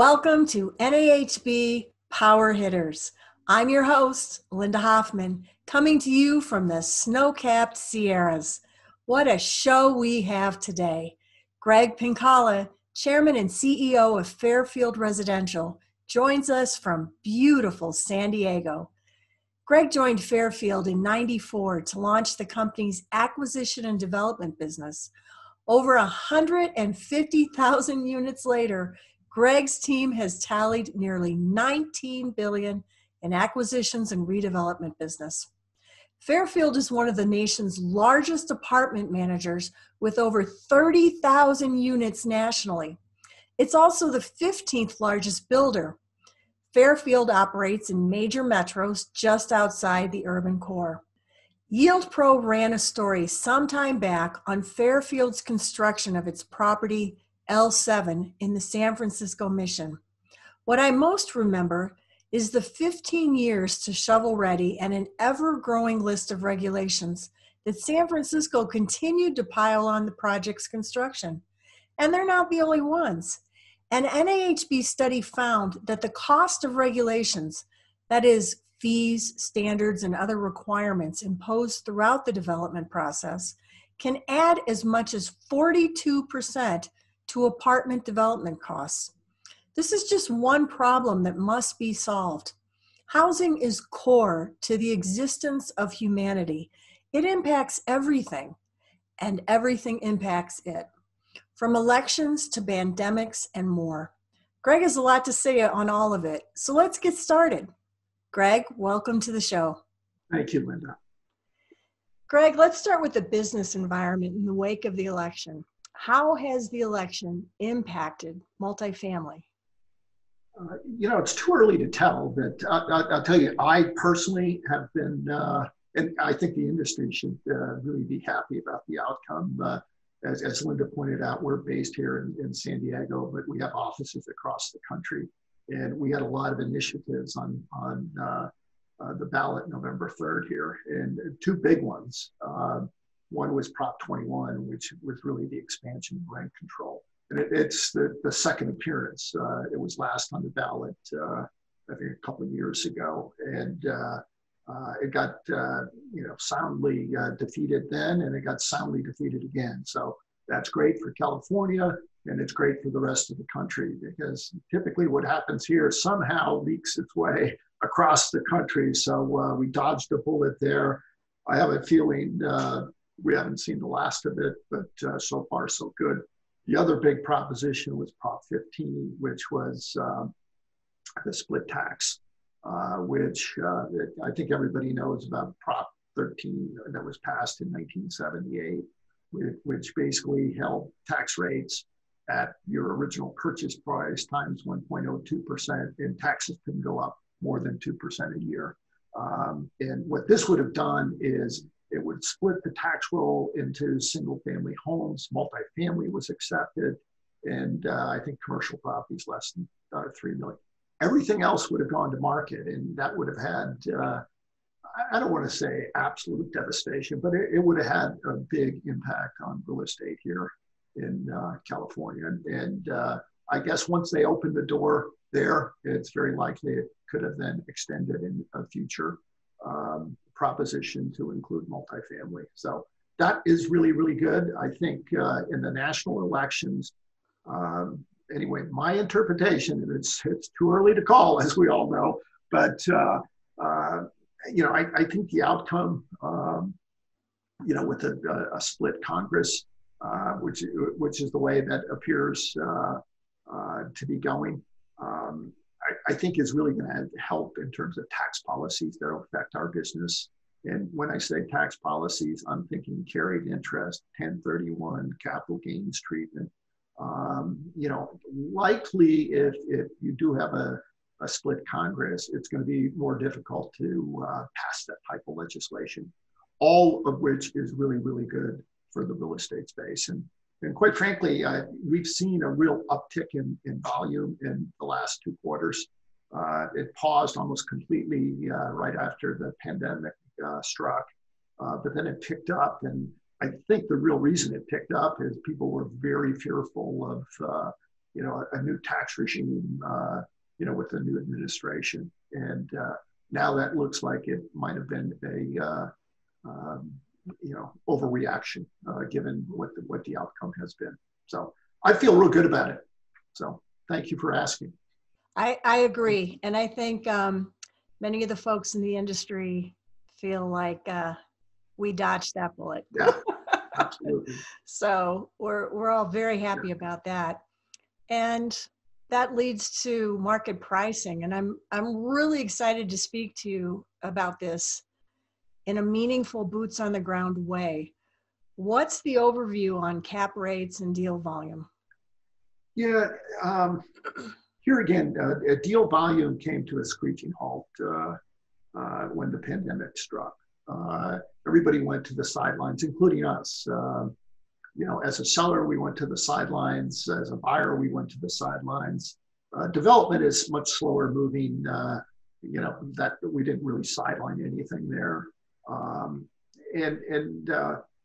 Welcome to NAHB Power Hitters. I'm your host, Linda Hoffman, coming to you from the snow-capped Sierras. What a show we have today. Greg Pinkalla, Chairman and CEO of Fairfield Residential, joins us from beautiful San Diego. Greg joined Fairfield in '94 to launch the company's acquisition and development business. Over 150,000 units later, Greg's team has tallied nearly $19 billion in acquisitions and redevelopment business. Fairfield is one of the nation's largest apartment managers with over 30,000 units nationally. It's also the 15th largest builder. Fairfield operates in major metros just outside the urban core. YieldPro ran a story some time back on Fairfield's construction of its property L7 in the San Francisco Mission. What I most remember is the 15 years to shovel ready and an ever-growing list of regulations that San Francisco continued to pile on the project's construction. And they're not the only ones. An NAHB study found that the cost of regulations, that is, fees, standards, and other requirements imposed throughout the development process, can add as much as 42% to apartment development costs. This is just one problem that must be solved. Housing is core to the existence of humanity. It impacts everything, and everything impacts it, from elections to pandemics and more. Greg has a lot to say on all of it, so let's get started. Greg, welcome to the show. Thank you, Linda. Greg, let's start with the business environment in the wake of the election. How has the election impacted multifamily? It's too early to tell, but I'll tell you, I personally have been, and I think the industry should really be happy about the outcome. As Linda pointed out, we're based here in San Diego, but we have offices across the country. And we had a lot of initiatives on the ballot November 3rd here, and two big ones. One was Prop 21, which was really the expansion of rent control. And it's the second appearance. It was last on the ballot, I think a couple of years ago. And it got soundly defeated then, and it got soundly defeated again. So that's great for California, and it's great for the rest of the country, because typically what happens here somehow leaks its way across the country. So we dodged a bullet there. I have a feeling we haven't seen the last of it, but so far so good. The other big proposition was Prop 15, which was the split tax, which I think everybody knows about. Prop 13 that was passed in 1978, which basically held tax rates at your original purchase price times 1.02%, and taxes can go up more than 2% a year. And what this would have done is it would split the tax roll into single family homes. Multifamily was accepted, and I think commercial properties less than 3 million. Everything else would have gone to market, and that would have had, I don't want to say absolute devastation, but it would have had a big impact on real estate here in California. And I guess once they opened the door there, it's very likely it could have then extended in a future proposition to include multifamily. So that is really, really good. I think in the national elections, anyway, my interpretation, and it's too early to call, as we all know, but I think the outcome, with a split Congress, which is the way that appears to be going, I think is really going to help in terms of tax policies that will affect our business. And when I say tax policies, I'm thinking carried interest, 1031, capital gains treatment. Likely if you do have a split Congress, it's going to be more difficult to pass that type of legislation, all of which is really, really good for the real estate space. And quite frankly, we've seen a real uptick in volume in the last 2 quarters. It paused almost completely right after the pandemic struck, but then it picked up. And I think the real reason it picked up is people were very fearful of a new tax regime, with the new administration. And now that looks like it might have been overreaction given what the outcome has been. So I feel real good about it. So thank you for asking. I agree. And I think many of the folks in the industry feel like we dodged that bullet. Yeah, absolutely. So we're all very happy about that. And that leads to market pricing. And I'm really excited to speak to you about this in a meaningful boots on the ground way. What's the overview on cap rates and deal volume? Yeah, here again, deal volume came to a screeching halt when the pandemic struck. Everybody went to the sidelines, including us. As a seller, we went to the sidelines. As a buyer, we went to the sidelines. Development is much slower moving. That we didn't really sideline anything there,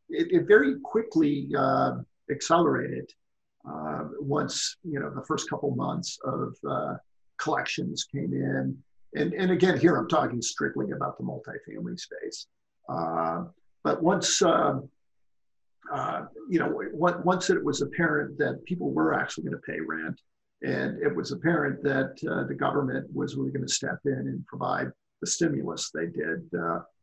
it very quickly accelerated once the first couple months of collections came in. And again, here I'm talking strictly about the multifamily space. But once once it was apparent that people were actually going to pay rent, and it was apparent that the government was really going to step in and provide the stimulus they did,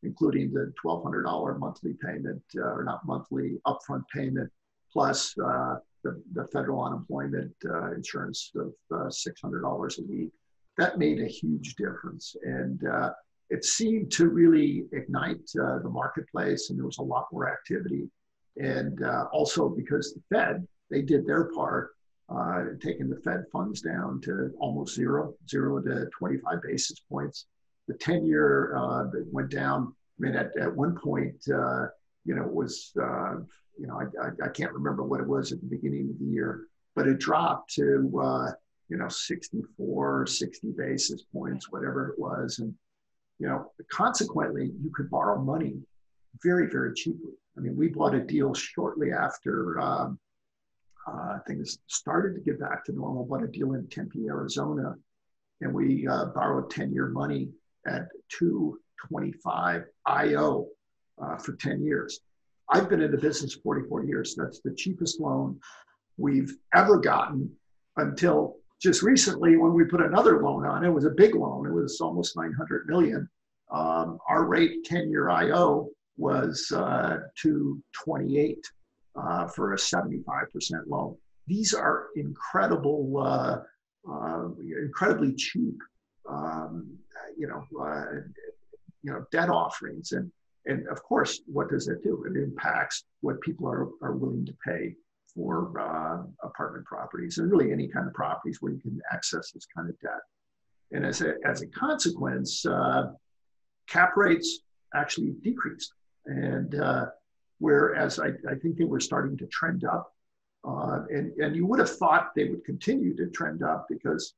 including the $1,200 monthly payment, or not monthly, upfront payment, plus the federal unemployment insurance of $600 a week. That made a huge difference. And it seemed to really ignite the marketplace, and there was a lot more activity. And also because the Fed, they did their part, taking the Fed funds down to almost zero to 25 basis points. The 10-year went down. I mean, at one point, it was, I can't remember what it was at the beginning of the year, but it dropped to, 64, 60 basis points, whatever it was. And, consequently, you could borrow money very, very cheaply. I mean, we bought a deal shortly after things started to get back to normal, bought a deal in Tempe, Arizona, and we borrowed 10-year money at 225 IO for 10 years. I've been in the business 44 years. That's the cheapest loan we've ever gotten until just recently when we put another loan on. It was a big loan. It was almost 900 million. Our rate 10-year IO was 228 for a 75% loan. These are incredible, incredibly cheap, debt offerings. And of course, what does it do? It impacts what people are willing to pay for apartment properties, and really any kind of properties where you can access this kind of debt. And as a consequence, cap rates actually decreased. And whereas I think they were starting to trend up, and you would have thought they would continue to trend up because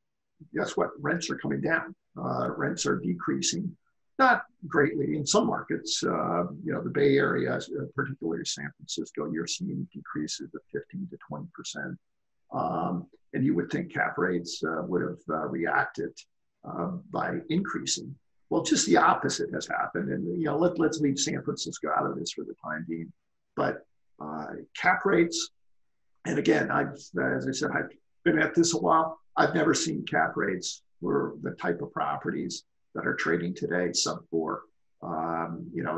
guess what? Rents are coming down. Rents are decreasing, not greatly in some markets. The Bay Area, particularly San Francisco, you're seeing decreases of 15 to 20%. And you would think cap rates would have reacted by increasing. Well, just the opposite has happened. And let's leave San Francisco out of this for the time being. But cap rates, and again, as I said, I've been at this a while. I've never seen cap rates for the type of properties that are trading today, sub 4.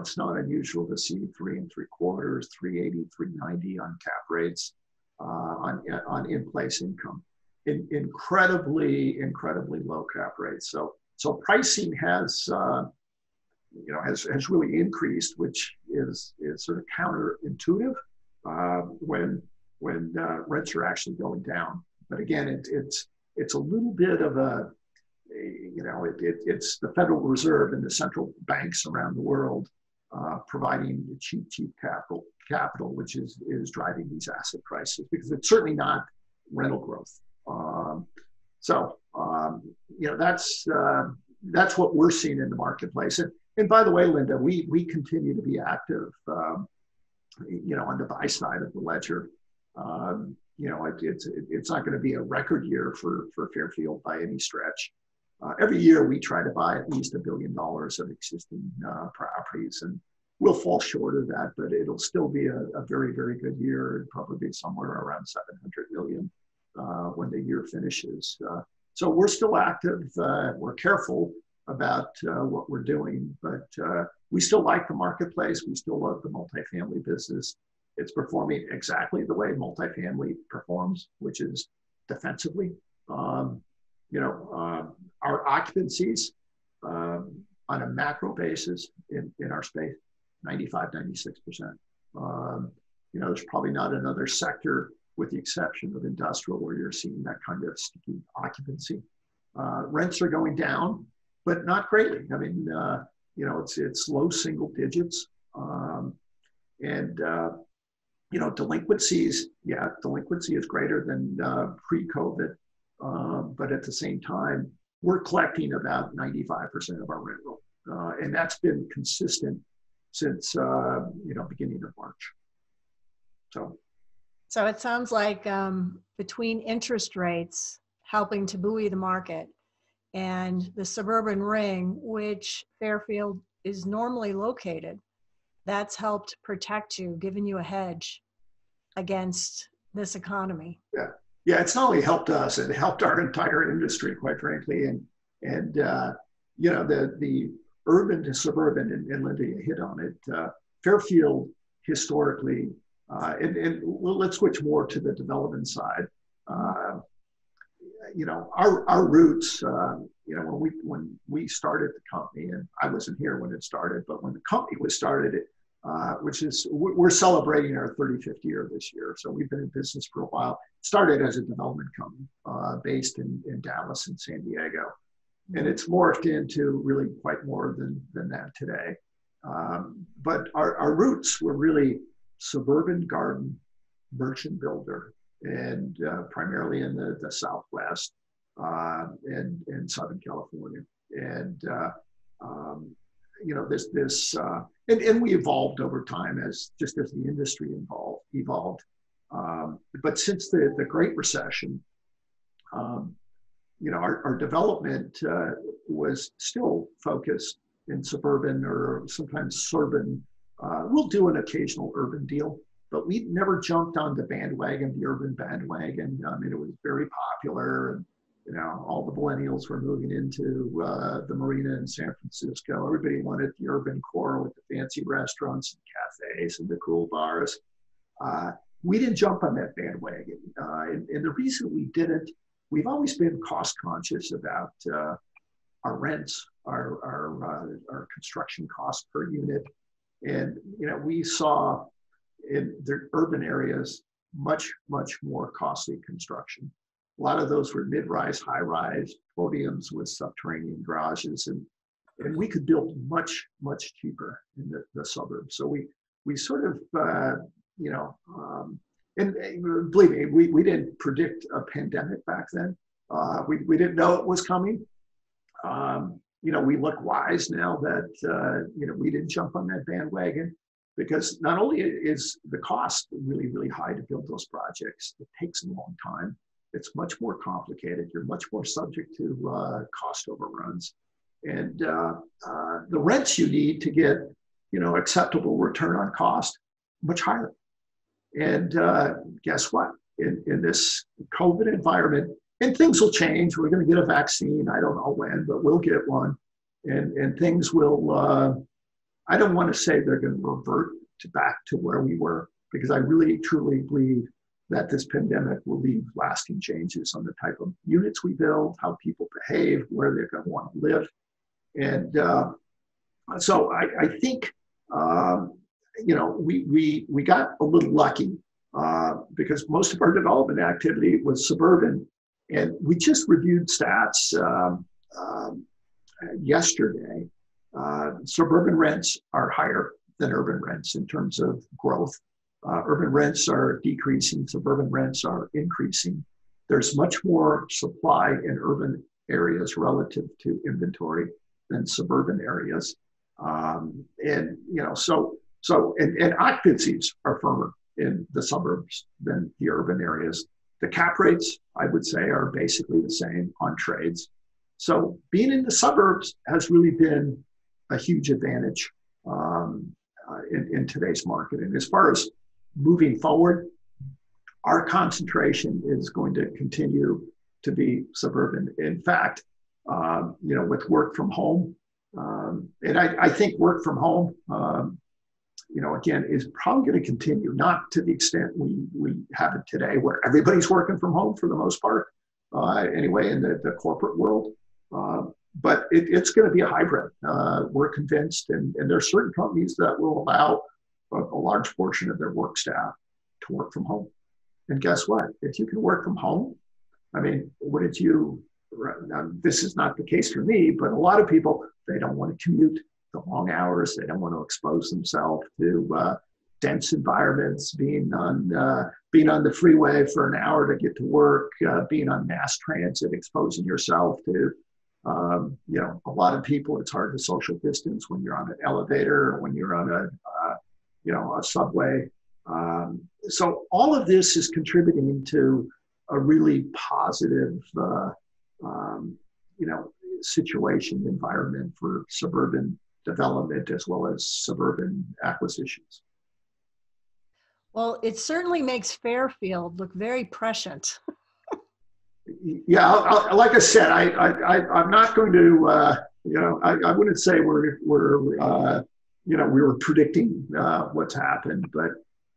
It's not unusual to see 3 3/4, 380, 390 on cap rates on in-place income. Incredibly low cap rates. So pricing has really increased, which is sort of counterintuitive when rents are actually going down. But again, it's a little bit of it's the Federal Reserve and the central banks around the world providing cheap capital, which is driving these asset prices, because it's certainly not rental growth. That's what we're seeing in the marketplace. And by the way, Linda, we continue to be active, on the buy side of the ledger. it's not going to be a record year for Fairfield by any stretch. Every year we try to buy at least $1 billion of existing properties, and we'll fall short of that, but it'll still be a very, very good year. It'll probably be somewhere around 700 million when the year finishes. So we're still active. We're careful about what we're doing, but we still like the marketplace. We still love the multifamily business. It's performing exactly the way multifamily performs, which is defensively. Our occupancies on a macro basis in our space, 95, 96%. There's probably not another sector, with the exception of industrial, where you're seeing that kind of sticky occupancy. Rents are going down, but not greatly. I mean, it's low single digits. Delinquencies, delinquency is greater than pre-COVID. But at the same time, we're collecting about 95% of our rent roll. And that's been consistent since, beginning of March. So it sounds like between interest rates helping to buoy the market and the suburban ring, which Fairfield is normally located, that's helped protect you, giving you a hedge against this economy. Yeah, it's not only helped us, it helped our entire industry, quite frankly. And the urban to suburban, and Linda, you hit on it. Fairfield historically, and let's switch more to the development side. Our roots, when we started the company, and I wasn't here when it started, but when the company was started, we're celebrating our 35th year this year. So we've been in business for a while. Started as a development company based in Dallas and San Diego. And it's morphed into really quite more than that today. But our roots were really suburban garden merchant builder, and primarily in the Southwest and Southern California. And and we evolved over time as the industry evolved. But since the Great Recession, our development was still focused in suburban or sometimes urban. We'll do an occasional urban deal, but we never jumped on the urban bandwagon. I mean, it was very popular, and all the millennials were moving into the marina in San Francisco. Everybody wanted the urban core with the fancy restaurants and cafes and the cool bars. We didn't jump on that bandwagon. And the reason we didn't, we've always been cost conscious about our rents, our construction costs per unit. And, we saw in the urban areas much, much more costly construction. A lot of those were mid-rise, high-rise podiums with subterranean garages, and we could build much, much cheaper in the suburbs. So we sort of, and believe me, we didn't predict a pandemic back then. We didn't know it was coming. We look wise now that, we didn't jump on that bandwagon, because not only is the cost really, really high to build those projects, it takes a long time. It's much more complicated. You're much more subject to cost overruns. And the rents you need to get, acceptable return on cost, much higher. And guess what? In this COVID environment, and things will change. We're going to get a vaccine. I don't know when, but we'll get one. And things will, I don't want to say they're going to revert back to where we were, because I really, truly believe that this pandemic will leave lasting changes on the type of units we build, how people behave, where they're going to want to live. And so I think, we got a little lucky because most of our development activity was suburban. And we just reviewed stats yesterday. Suburban rents are higher than urban rents in terms of growth. Urban rents are decreasing, suburban rents are increasing. There's much more supply in urban areas relative to inventory than suburban areas. And occupancies are firmer in the suburbs than the urban areas. The cap rates, I would say, are basically the same on trades. So being in the suburbs has really been a huge advantage in today's market. And as far as moving forward, our concentration is going to continue to be suburban. In fact, with work from home, and I think work from home, again, is probably going to continue, not to the extent we have it today, where everybody's working from home for the most part, anyway, in the corporate world. But it's going to be a hybrid. We're convinced, and there are certain companies that will allow a large portion of their work staff to work from home. And guess what? If you can work from home, I mean, this is not the case for me, but a lot of people, they don't want to commute the long hours. They don't want to expose themselves to dense environments, being on the freeway for an hour to get to work, being on mass transit, exposing yourself to, a lot of people. It's hard to social distance when you're on an elevator or when you're on a subway. So all of this is contributing to a really positive, situation, environment for suburban development as well as suburban acquisitions. Well, it certainly makes Fairfield look very prescient. Yeah, like I said, I'm not going to, I wouldn't say we were predicting what's happened, but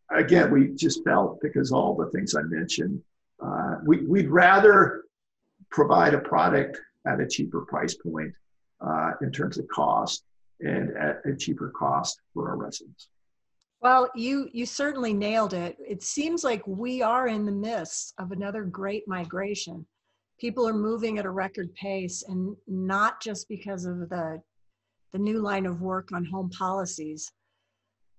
again, we just felt, because all the things I mentioned, we'd rather provide a product at a cheaper price point in terms of cost, and at a cheaper cost for our residents. Well, you certainly nailed it. It seems like we are in the midst of another great migration. People are moving at a record pace, and not just because of the new line of work on home policies.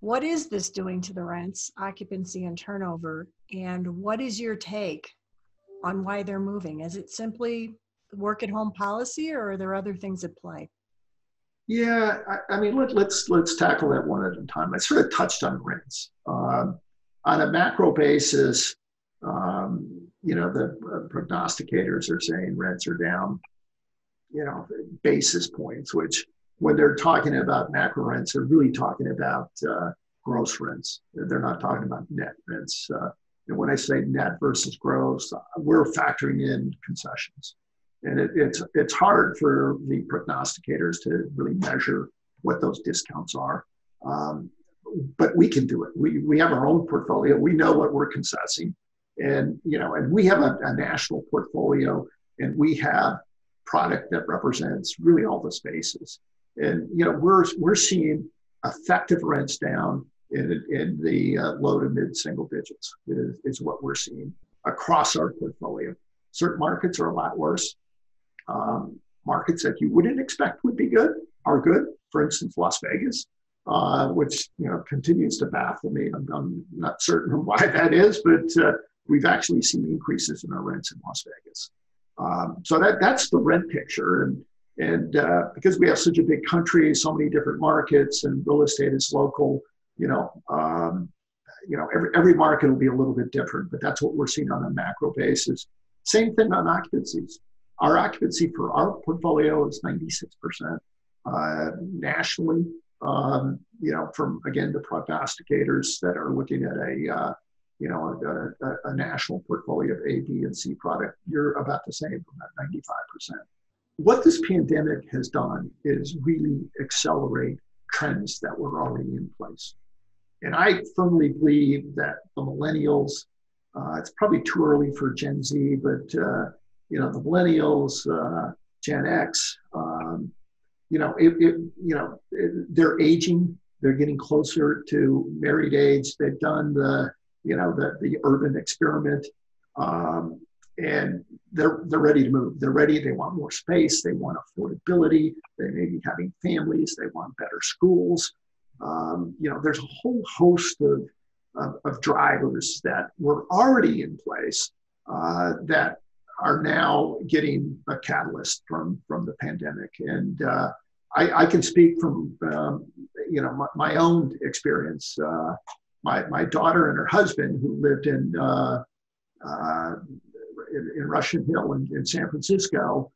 What is this doing to the rents, occupancy, and turnover? And what is your take on why they're moving? Is it simply work at home policy, or are there other things at play? Yeah, I mean, let's tackle that one at a time. I sort of touched on rents. On a macro basis, the prognosticators are saying rents are down, basis points, which when they're talking about macro rents, they're really talking about gross rents. They're not talking about net rents. And when I say net versus gross, we're factoring in concessions. And it's hard for the prognosticators to really measure what those discounts are. But we can do it. We have our own portfolio. We know what we're concessing. And, and we have a national portfolio, and we have product that represents really all the spaces. And, we're seeing effective rents down in the low to mid single digits is what we're seeing across our portfolio. Certain markets are a lot worse. Markets that you wouldn't expect would be good are good. For instance, Las Vegas, which continues to baffle me. I'm not certain why that is, but we've actually seen increases in our rents in Las Vegas. So that's the rent picture, and because we have such a big country, so many different markets, and real estate is local. Every market will be a little bit different, but that's what we're seeing on a macro basis. Same thing on occupancies. Our occupancy for our portfolio is 96%. Nationally, from, again, the prognosticators that are looking at a national portfolio of A, B, and C product, you're about the same, about 95%. What this pandemic has done is really accelerate trends that were already in place. And I firmly believe that the millennials, it's probably too early for Gen Z, but the millennials, Gen X, they're aging. They're getting closer to married age. They've done the urban experiment, and they're ready to move. They're ready. They want more space. They want affordability. They may be having families. They want better schools. There's a whole host of drivers that were already in place that are now getting a catalyst from the pandemic. And I can speak from my own experience. My daughter and her husband, who lived in uh, in Russian Hill in San Francisco,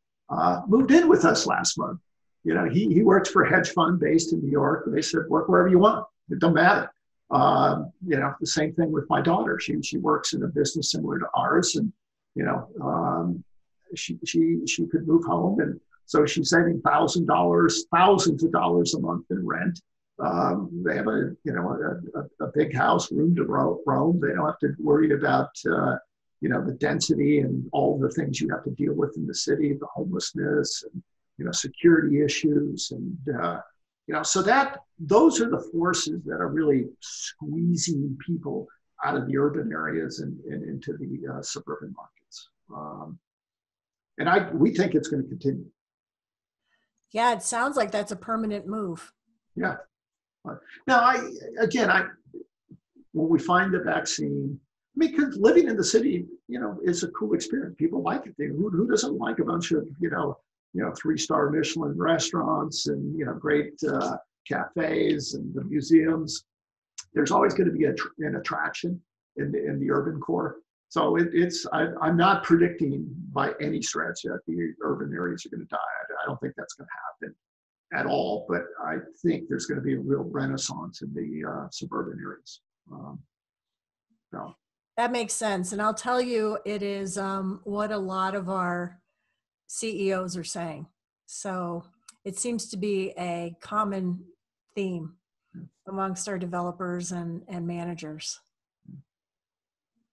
moved in with us last month. You know, he works for a hedge fund based in New York. They said, work wherever you want. It don't matter. You know, the same thing with my daughter. She works in a business similar to ours, and you know, she could move home, and so she's saving thousands of dollars a month in rent. They have a big house, room to roam. They don't have to worry about you know, the density and all the things you have to deal with in the city, the homelessness and, you know, security issues. And, you know, so those are the forces that are really squeezing people out of the urban areas and into the suburban markets. And we think it's going to continue. Yeah, it sounds like that's a permanent move. Yeah. Now, when we find the vaccine, I mean, because living in the city, you know, is a cool experience. People like it. Who doesn't like a bunch of, you know, 3-star Michelin restaurants and, you know, great cafes and the museums? There's always going to be an attraction in the urban core. So I'm not predicting by any stretch that the urban areas are going to die. I don't think that's going to happen at all. But I think there's going to be a real renaissance in the suburban areas. So. That makes sense. And I'll tell you, it is what a lot of our CEOs are saying. So it seems to be a common theme amongst our developers and managers.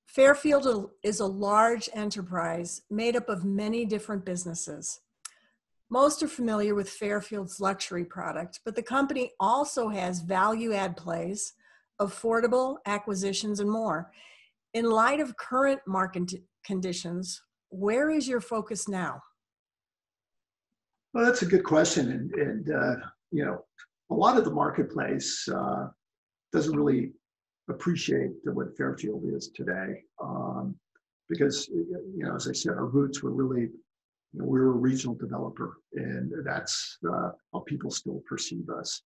Fairfield is a large enterprise made up of many different businesses. Most are familiar with Fairfield's luxury product, but the company also has value add plays, affordable acquisitions, and more. In light of current market conditions, where is your focus now? Well, that's a good question. And you know, a lot of the marketplace doesn't really appreciate what Fairfield is today. Because, you know, as I said, our roots were really, you know, we were a regional developer, and that's how people still perceive us.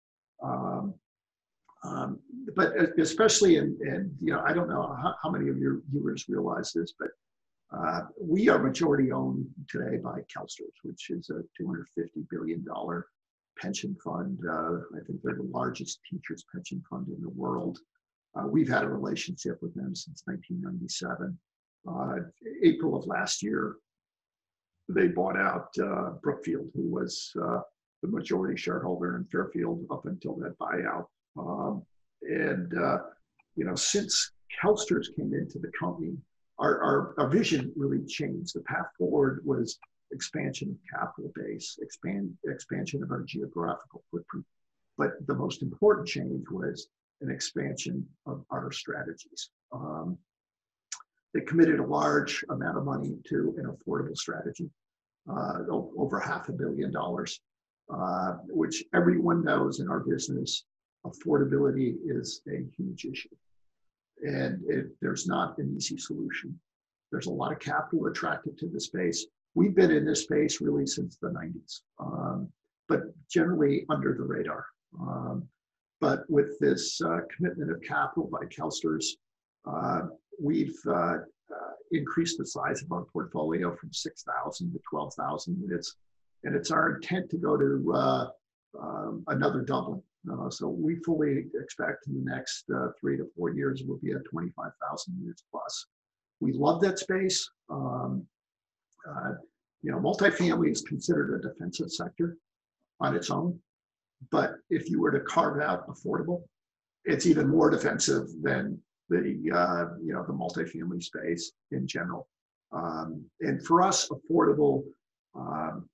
But especially in, you know, I don't know how many of your viewers realize this, but we are majority owned today by CalSTRS, which is a $250 billion pension fund. I think they're the largest teachers pension fund in the world. We've had a relationship with them since 1997. April of last year, they bought out Brookfield, who was the majority shareholder in Fairfield up until that buyout. You know, since CalSTRS came into the company, our vision really changed. The path forward was expansion of capital base, expansion of our geographical footprint. But the most important change was an expansion of our strategies. They committed a large amount of money to an affordable strategy, over $500 million, which everyone knows in our business, affordability is a huge issue. And there's not an easy solution. There's a lot of capital attracted to the space. We've been in this space really since the 90s, but generally under the radar. But with this commitment of capital by CalSTRS, we've increased the size of our portfolio from 6,000 to 12,000 units. And it's our intent to go to another doubling. So we fully expect in the next 3 to 4 years, we'll be at 25,000 units plus. We love that space. You know, multifamily is considered a defensive sector on its own. But if you were to carve out affordable, it's even more defensive than the you know, the multifamily space in general. And for us, affordable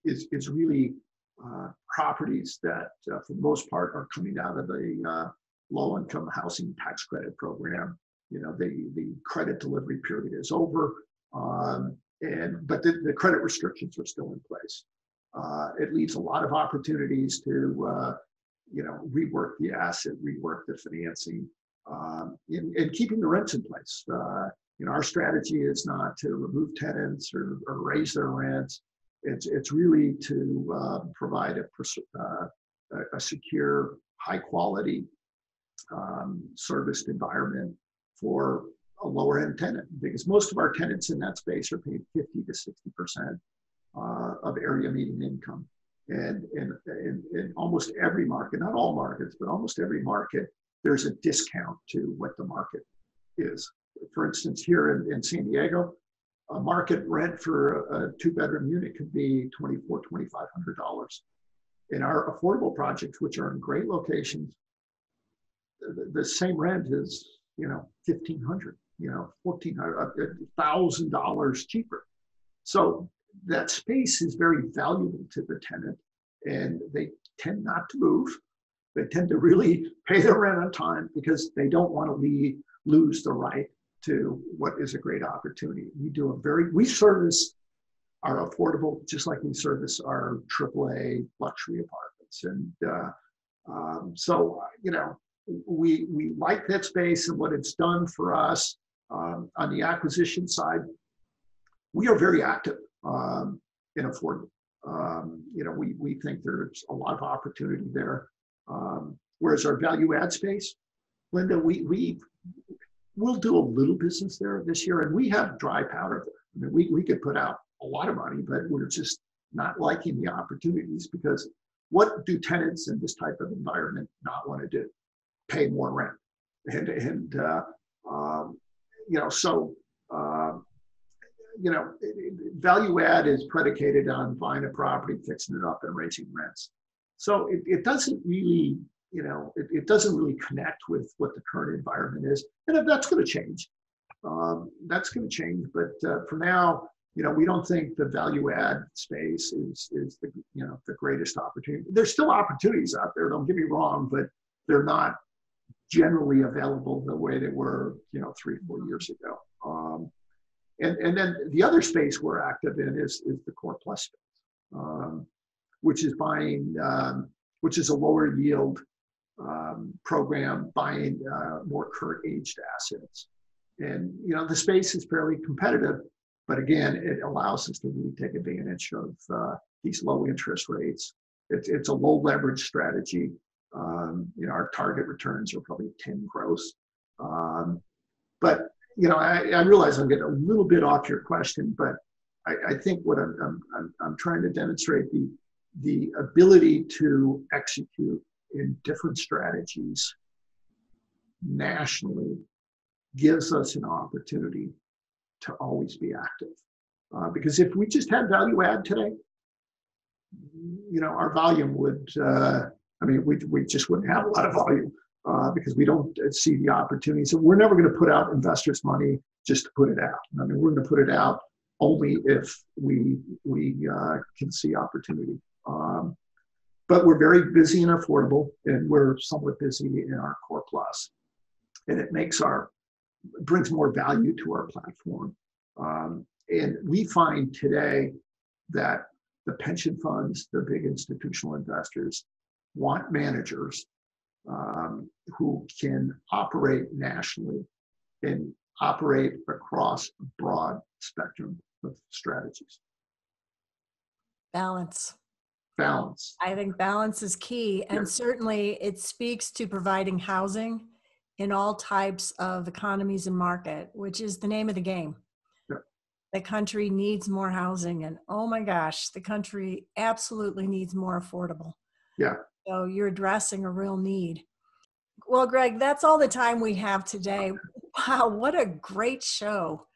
is really properties that, for the most part, are coming out of the low-income housing tax credit program. You know, the credit delivery period is over, but the credit restrictions are still in place. It leaves a lot of opportunities to, you know, rework the asset, rework the financing, and keeping the rents in place. You know, our strategy is not to remove tenants or raise their rents. It's really to provide a secure, high quality, serviced environment for a lower end tenant, because most of our tenants in that space are paid 50 to 60% of area median income. And in almost every market, not all markets, but almost every market, there's a discount to what the market is. For instance, here in San Diego, a market rent for a 2-bedroom unit could be $2,400, $2,500. In our affordable projects, which are in great locations, the same rent is, $1,500, $1,400, $1,000 cheaper. So that space is very valuable to the tenant, and they tend not to move. They tend to really pay their rent on time because they don't want to lose the right to what is a great opportunity. We service our affordable just like we service our AAA luxury apartments. And so, we like that space and what it's done for us. On the acquisition side, we are very active in affordable. We think there's a lot of opportunity there. Whereas our value add space, Linda, we'll do a little business there this year, and we have dry powder there. I mean, we could put out a lot of money, but we're just not liking the opportunities, because what do tenants in this type of environment not want to do? Pay more rent. Value add is predicated on buying a property, fixing it up, and raising rents. So it doesn't really, it doesn't really connect with what the current environment is. And that's going to change. That's going to change. But for now, we don't think the value add space is the greatest opportunity. There's still opportunities out there, don't get me wrong, but they're not generally available the way they were, 3 or 4 years ago. And then the other space we're active in is the core plus space, which is buying, which is a lower yield program, buying more current aged assets. And, the space is fairly competitive, but again, it allows us to really take advantage of these low interest rates. It's a low leverage strategy. Our target returns are probably 10 gross. But I realize I'm getting a little bit off your question, but I think what I'm trying to demonstrate, the ability to execute in different strategies nationally gives us an opportunity to always be active. Because if we just had value add today, our volume would, we just wouldn't have a lot of volume because we don't see the opportunity. So we're never going to put out investors' money just to put it out. We're going to put it out only if we can see opportunity. But we're very busy in affordable, and we're somewhat busy in our core plus, and it brings more value to our platform. And we find today that the pension funds, the big institutional investors, want managers who can operate nationally and operate across a broad spectrum of strategies. Balance. I think balance is key. And certainly it speaks to providing housing in all types of economies and market, which is the name of the game. Yeah. The country needs more housing, and oh my gosh, the country absolutely needs more affordable. Yeah. So you're addressing a real need. Well, Greg, that's all the time we have today. Wow, what a great show.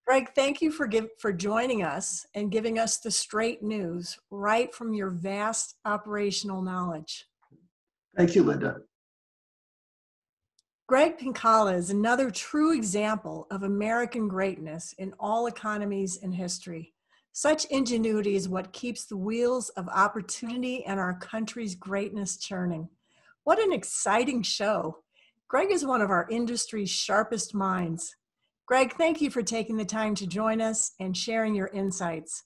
Greg, thank you for joining us and giving us the straight news right from your vast operational knowledge. Thank you, Linda. Greg Pinkalla is another true example of American greatness in all economies and history. Such ingenuity is what keeps the wheels of opportunity and our country's greatness churning. What an exciting show. Greg is one of our industry's sharpest minds. Greg, thank you for taking the time to join us and sharing your insights.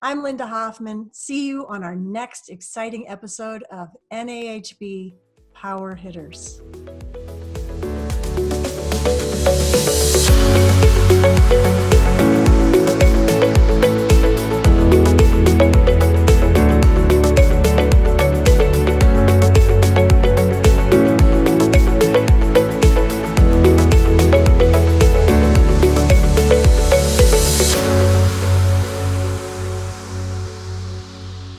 I'm Linda Hoffman. See you on our next exciting episode of NAHB Power Hitters.